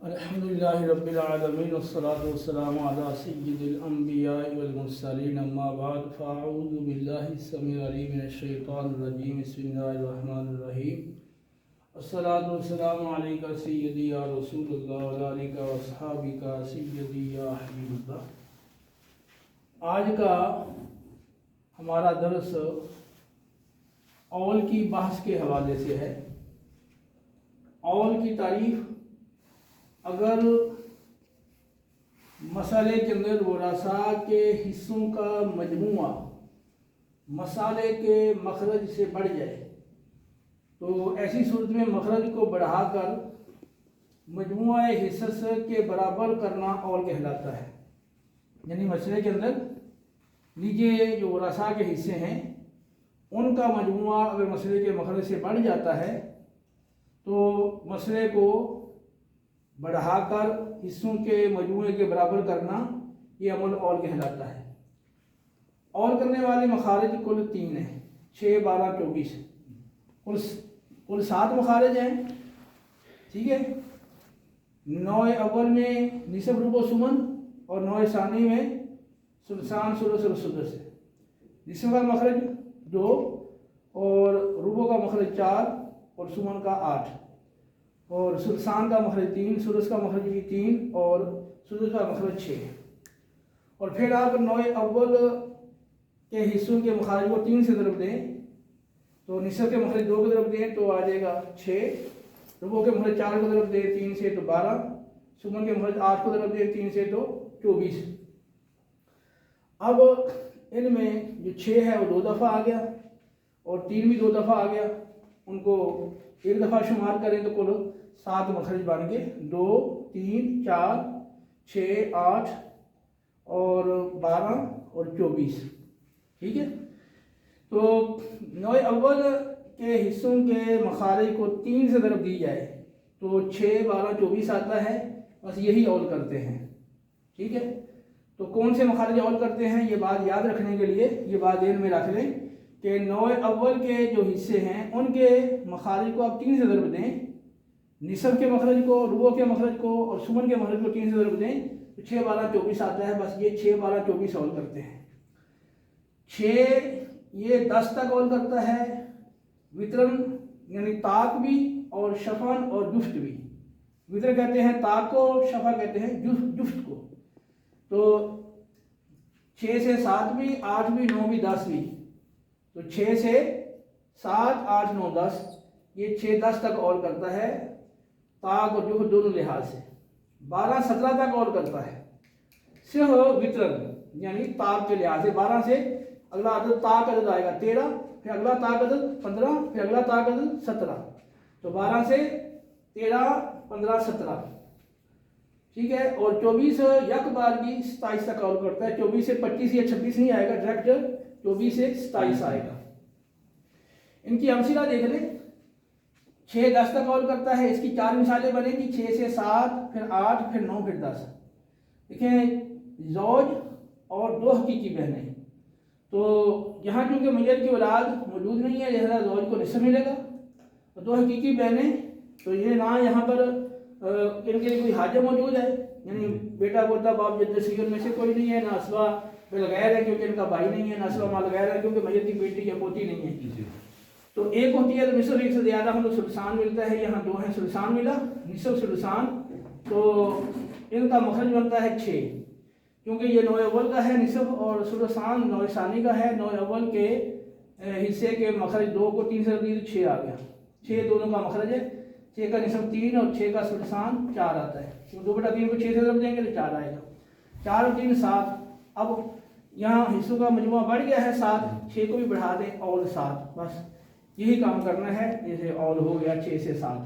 الحمدللہ رب العالمین والصلاة والسلام علی سید الانبیاء والمرسلین اما بعد فاعوذ باللہ السمیع العلیم من الشیطان الرجیم بسم اللہ الرحمن الرحیم الصلاة والسلام علیکہ سیدی یا رسول اللہ وعلیکہ واصحابکہ سیدی یا حبیب اللہ۔ آج کا ہمارا درس اول کی بحث کے حوالے سے ہے۔ اول کی تعریف، اگر مسئلے کے اندر ورثاء کے حصوں کا مجموعہ مسئلے کے مخرج سے بڑھ جائے تو ایسی صورت میں مخرج کو بڑھا کر مجموعہ حصص کے برابر کرنا اول کہلاتا ہے۔ یعنی مسئلے کے اندر نیچے جو ورثاء کے حصے ہیں ان کا مجموعہ اگر مسئلے کے مخرج سے بڑھ جاتا ہے تو مسئلے کو بڑھا کر حصوں کے مجموعے کے برابر کرنا یہ عمل اول کہلاتا ہے۔ اول کرنے والے مخارج کل 3 ہیں، 6، 12، 24، کل 7 مخارج ہیں، ٹھیک ہے۔ نوع اول میں نصف، ربع، ثمن، اور نوع ثانی میں ثلثان، ثلث اور سدس ہے۔ نصف کا مخرج 2 اور ربع کا مخرج 4 اور ثمن کا 8 اور ثلثان کا مخرج 3، سدس کا مخرج بھی 3 اور سدس کا مخرج 6۔ اور پھر آپ نوع اول کے حصوں کے مخارج کو 3 سے ضرب دیں تو نصف کے مخرج 2 کو ضرب دیں تو آ جائے گا 6، ربع کے مخرج 4 کو ضرب دیں 3 سے تو 12، ثمن کے مخرج 8 کو ضرب دیں 3 سے تو 24۔ اب ان میں جو 6 ہے وہ 2 دفعہ آ گیا اور 3 بھی 2 دفعہ آ گیا، ان کو ایک دفعہ شمار کریں تو کل 7 مخرج بن گئے، 2، 3، 4، 6، 8 اور 12 اور 24، ٹھیک ہے۔ تو نوع اول کے حصوں کے مخارج کو 3 سے ضرب دی جائے تو 6، 12، 24 آتا ہے، بس یہی اول کرتے ہیں، ٹھیک ہے۔ تو کون سے مخارج اول کرتے ہیں یہ بات یاد رکھنے کے لیے یہ بات ذہن میں رکھ لیں کہ نوع اول کے جو حصے ہیں ان کے مخارج کو آپ 3 سے ضرب دیں، نصف کے مخرج کو، ربع کے مخرج کو اور ثمن کے مخرج کو 3 سے ضرب دیں تو 6، 12، 24 آتا ہے، بس یہ 6، 12، 24 اول کرتے ہیں۔ 6 یہ 10 تک اول کرتا ہے، وطرن یعنی طاق بھی اور شفن اور جفت بھی۔ وطر کہتے ہیں طاق کو، شفا کہتے ہیں جفت کو۔ تو 6 سے 7 بھی، 8 بھی، 9 بھی، 10 بھی، تو 6 سے 7، 8، 9، 10 یہ 6، 10 تک اول کرتا ہے طاق اور جفت دونوں لحاظ سے۔ 12، 17 تک اول کرتا ہے صرف وطرن یعنی طاق کے لحاظ سے۔ 12 سے اگلا عدد طاق عدد آئے گا 13، پھر اگلا طاق عدد 15، پھر اگلا طاق عدد 17، تو 12 سے 13، 15، 17، ٹھیک ہے۔ اور 24 یک بار کی 27 تک اول کرتا ہے۔ 24 سے 25 یا 26 نہیں آئے گا، ڈائریکٹ 24 سے 27 آئے گا۔ ان کی امثلہ دیکھ لیں۔ 6، 10 تک اول کرتا ہے، اس کی 4 مثالیں بنیں گی، 6 سے 7، پھر 8، پھر 9، پھر 10۔ دیکھیں زوج اور 2 حقیقی بہنیں، تو یہاں چونکہ میت کی اولاد موجود نہیں ہے لہذا زوج کو نصف ملے گا، اور 2 حقیقی بہنیں تو یہ نہ یہاں پر ان کے لیے کوئی حاجہ موجود ہے، یعنی بیٹا پوتا باپ جد سیغر میں سے کوئی نہیں ہے، نہ اسوا بالغیر ہے کیونکہ ان کا بھائی نہیں ہے، نہ اسوا مال غیر ہے کیونکہ میت کی بیٹی یا پوتی نہیں ہے۔ تو ایک ہوتی ہے تو نصف، ایک سے زیادہ ہم لوگ ثلثان ملتا ہے، یہاں 2 ہیں، ثلثان ملا، نصف ثلثان، تو ان کا مخرج بنتا ہے 6، کیونکہ یہ نوع اول کا ہے نصف اور ثلثان نوع ثانی کا ہے۔ نوع اول کے حصے کے مخرج 2 کو 3 سے ضرب دی تو 6 آ گیا، 6 دونوں کا مخرج ہے، 6 کا نصف 3 اور 6 کا ثلثان 4 آتا ہے، 2/3 کو 6 سے ضرب دیں گے تو 4 آئے گا، 4 اور 3 7۔ اب یہاں حصوں کا مجموعہ بڑھ گیا ہے 7، 6 کو بھی بڑھا دیں اول 7، بس یہی کام کرنا ہے، جیسے اول ہو گیا 6 سے 7۔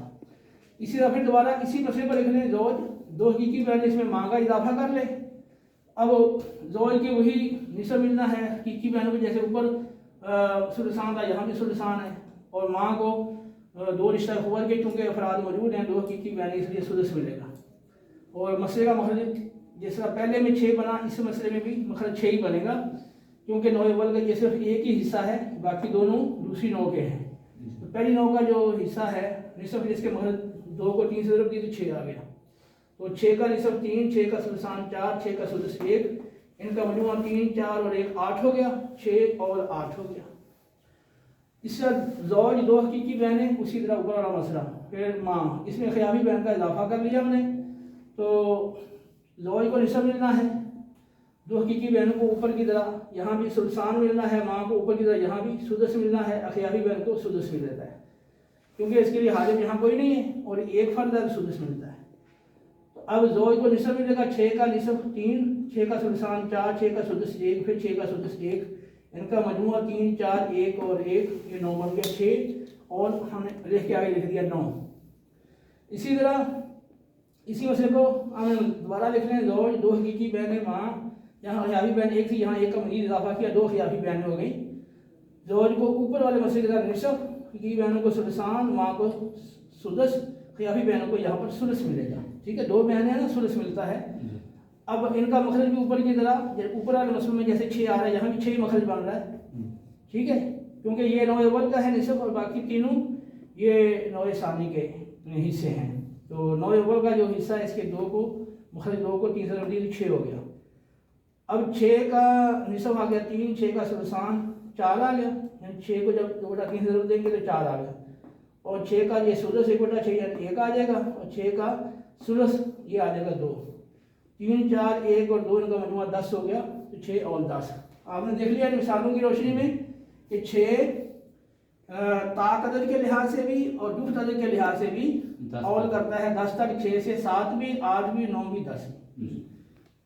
اسی طرح پھر دوبارہ اسی مسئلے پر لکھ لیں زوج، 2 حقیقی بہن، اس میں ماں کا اضافہ کر لیں۔ اب زوج کی وہی نصف ملنا ہے، حقیقی بہنوں کو جیسے اوپر ثلثان تھا یہاں بھی ثلثان ہے، اور ماں کو 2 رشتہ اخوت کے چونکہ افراد موجود ہیں، 2 حقیقی بہنیں، اس لیے سدس ملے گا۔ اور مسئلے کا مخرج جس طرح پہلے میں 6 بنا، اس مسئلے میں بھی مخرج 6 ہی بنے گا، کیونکہ نوع اول کا یہ صرف ایک ہی حصہ ہے، باقی دونوں دوسری نوع کے ہیں۔ پہلی نوع کا جو حصہ ہے نصف، جس کے مخرج 2 کو 3 سے ضرب دی تو 6 آ گیا۔ تو 6 کا نصف 3، 6 کا ثلثان 4، 6 کا سدس 1، ان کا مجموعہ 3 4 اور 1 8 ہو گیا، 6 اور 8 ہو گیا۔ اس سے زوج 2 حقیقی بہنیں، اسی طرح اوپر والا مسئلہ، پھر ماں، اس میں خیابی بہن کا اضافہ کر لیا ہم نے، تو زوج کو نصف ملنا ہے، 2 حقیقی بہنوں کو اوپر کی طرح یہاں بھی ثلثان ملنا ہے، ماں کو اوپر کی طرح یہاں بھی سدس ملنا ہے، خیابی بہن کو سدس مل رہتا ہے کیونکہ اس کے لیے حاجب یہاں کوئی نہیں ہے اور ایک فرد ہے تو سدس ملتا ہے۔ تو اب زوج کو نصف ملے گا 6 کا نصف 3، 6 کا ثلثان 4، 6 کا سدس 1، پھر 6 کا سدس 1، ان کا مجموعہ 3 4 1 اور 1، یہ 9 بن گیا 6، اور ہم نے لکھ کے آگے لکھ دیا 9۔ اسی طرح اسی مسئلے کو ہم دوبارہ لکھ لیں، زوج 2 حقیقی بہنیں، ماں، یہاں خیابی بہن ایک تھی، یہاں ایک کا مزید اضافہ کیا، 2 خیابی بہنیں ہو گئی۔ زوج کو اوپر والے مسئلے کے ساتھ نصف، حقیقی بہنوں کو ثلثان، ماں کو سدس، خیابی بہنوں کو یہاں پر سدس ملے گا، ٹھیک ہے، 2 بہنیں ہیں نا، سدس ملتا ہے۔ اب ان کا مخرج بھی اوپر کی طرح، اوپر والے مسئلے میں جیسے 6 آ رہا ہے، یہاں بھی 6 مخرج بن رہا ہے، ٹھیک ہے، کیونکہ یہ نوع اول کا ہے نصف اور باقی تینوں یہ نوع ثانی کے حصے ہیں، تو نوع اول کا جو حصہ ہے اس کے 2 کو مخرج 2 کو 3 سے ضرب دیا 6 ہو گیا۔ اب 6 کا نصف آ گیا 3، 6 کا ثلثان 4 آ گیا، یعنی 6 کو جب 2/3 سے ضرب دیں گے تو 4 آ گیا، اور 6 کا یہ سدس 1/6 یعنی 1 آ جائے گا، اور 6 کا ثلث یہ آ جائے گا 2، 3 4 1 اور 2 ان کا مجموعہ 10 ہو گیا، تو 6 اور 10۔ آپ نے دیکھ لیا مثالوں کی روشنی میں کہ 6 طاق عدد کے لحاظ سے بھی اور جفت عدد کے لحاظ سے بھی اول کرتا ہے 10 تک، 6 سے 7 بھی، 8 بھی، 9 بھی، 10 بھی۔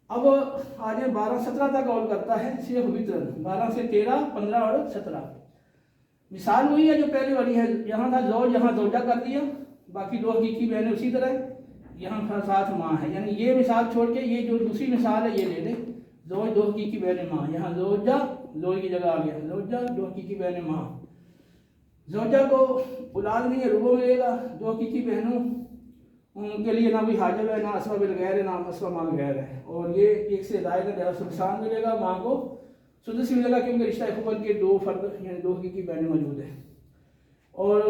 اب آگے 12 17 تک اول کرتا ہے صرف وطر، 12 سے 13 15 اور 17۔ مثال وہی ہے جو پہلے والی ہے، یہاں تھا زوج، یہاں زوجہ کر دیا، باقی 2 حقیقی بہنیں اسی طرح، یہاں ساتھ ماں ہے، یعنی یہ مثال چھوڑ کے یہ جو دوسری مثال ہے یہ لے لیں، زوج 2 حقیقی بہنیں ماں، یہاں زوجہ زوج کی جگہ آ گیا، زوجہ 2 حقیقی بہنیں ماں، زوجہ کو اولاد نہیں ہے، ربع ملے گا، 2 حقیقی بہنوں ان کے لیے نہ کوئی حاجب ہے، نہ اسبہ بالغیر ہے، نہ اسبہ مال غیر ہے، اور یہ ایک سے زائد ہے، ثلثان ملے گا، ماں کو سدس ملے گا کیونکہ رشتہ خبر کے 2 فرد یعنی 2 حقیقی بہنیں موجود ہیں، اور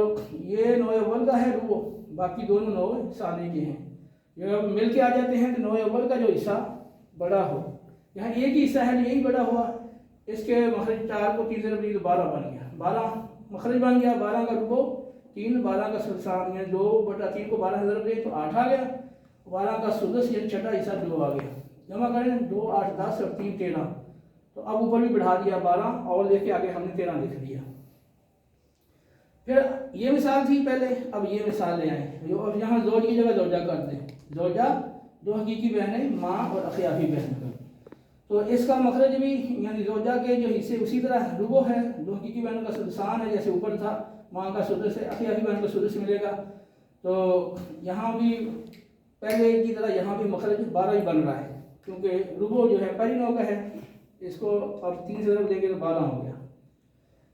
یہ نوع اول کا ہے ربع، باقی دونوں نوع ثانی کے ہیں، یہ مل کے آ جاتے ہیں کہ نوع اول کا جو حصہ بڑا ہو، یہاں ایک ہی حصہ ہے یہی بڑا ہوا، اس کے مخرج 4 کو 3 سے ضرب دیا تو 12 بن گیا، 12 مخرج بن گیا، 12 کا ربع 3، 12 کا ثلثان یعنی 2/3 کو 12 سے ضرب دیا تو 8 آ گیا، 12 کا سدس یعنی چھٹا حصہ 2 آ گیا، جمع کریں 2 8 10 اور 3 13، تو اب اوپر بھی بڑھا دیا 12 اور لے کے آگے ہم نے 13 لکھ دیا۔ پھر یہ مثال تھی پہلے، اب یہ مثال لے آئیں، اب یہاں زوج کی جگہ زوجہ کر دیں، زوجہ 2 حقیقی بہنیں ماں اور اخیافی بہن، تو اس کا مخرج بھی یعنی زوجہ کے جو حصے اسی طرح ربع ہے، 2 حقیقی بہنوں کا ثلثان ہے جیسے اوپر تھا، ماں کا سدس ہے، اخیافی بہن کو سدس ملے گا، تو یہاں بھی پہلے کی طرح یہاں بھی مخرج 12 ہی بن رہا ہے کیونکہ ربع جو ہے پہلی نوع کا ہے، اس کو اب 3 سے ضرب دیں گے تو 12 ہو گیا،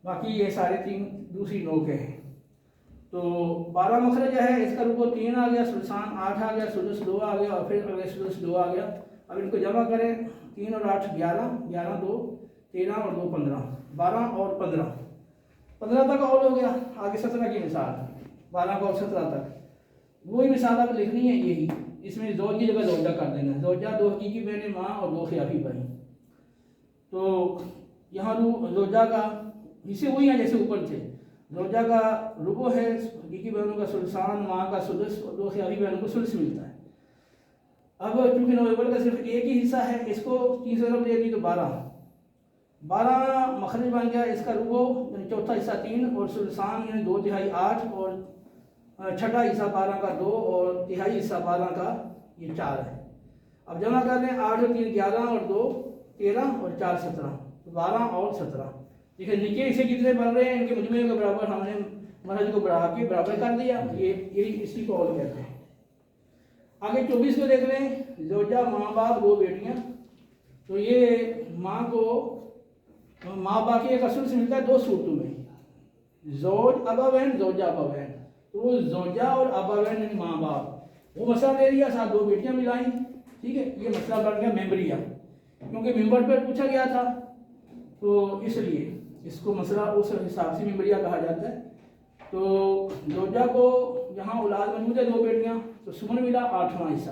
باقی یہ سارے 3 دوسری نوع کے ہیں، تو 12 مخرج ہے، اس کا ربع 3 آ گیا، ثلثان 8 آ گیا، سدس 2 آ گیا، اور پھر اگلے سدس 2 آ گیا، اب ان کو جمع کریں 3 اور 8 11، 11 2 13 اور 2 15، 12 اور 15 تک اول ہو گیا، آگے 17 کی مثال، 12 کو اور 17 تک وہی مثال اب لکھنی ہے یہی، اس میں زوج کی جگہ زوجہ کر دینا ہے، زوجہ 2 حقیقی بہنیں ماں اور 2 خیافی بہن، تو یہاں زوجہ کا حصے وہی ہیں جیسے اوپر تھے، زوجہ کا ربع ہے، حقیقی بہنوں کا ثلثان، ماں کا سدس اور 2 خیافی بہنوں کو سدس ملتا ہے۔ اب چونکہ نوع اول کا صرف ایک ہی حصہ ہے، اس کو 3 سے ضرب دے دی تو 12 مخرج بن گیا، اس کا ربع یعنی چوتھا حصہ 3 اور ثلثان یعنی 2/3 8 اور چھٹا حصہ 12 کا 2 اور تہائی حصہ 12 کا یہ 4 ہے۔ اب جمع کر لیں 8 اور 3 11 اور 2 13 اور 4 17، 12 اور 17، دیکھیں نیچے اسے کتنے بن رہے ہیں، ان کے مجموعے کے برابر ہم نے مخرج کو بڑھا کے برابر کر دیا، یہ اسی کو اول کہتے ہیں۔ آگے 24 کو دیکھ لیں، زوجہ ماں باپ 2 بیٹیاں، تو یہ ماں کو ماں باپ کی ایک اصل سے ملتا ہے 2 صورتوں میں، زوج ابوین، زوجہ ابوین، تو وہ زوجہ اور ابوین یعنی ماں باپ، وہ مسئلہ لے لیا، ساتھ 2 بیٹیاں ملائیں، ٹھیک ہے، یہ مسئلہ بن گیا ممبریہ، کیونکہ ممبر پر پوچھا گیا تھا تو اس لیے اس کو مسئلہ اس حساب سے ممبریہ کہا جاتا ہے۔ تو زوجہ کو یہاں اولاد موجود ہے 2 بیٹیاں، تو سمن ملا 8واں حصہ،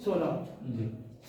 16।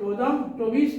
14 24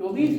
24,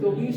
24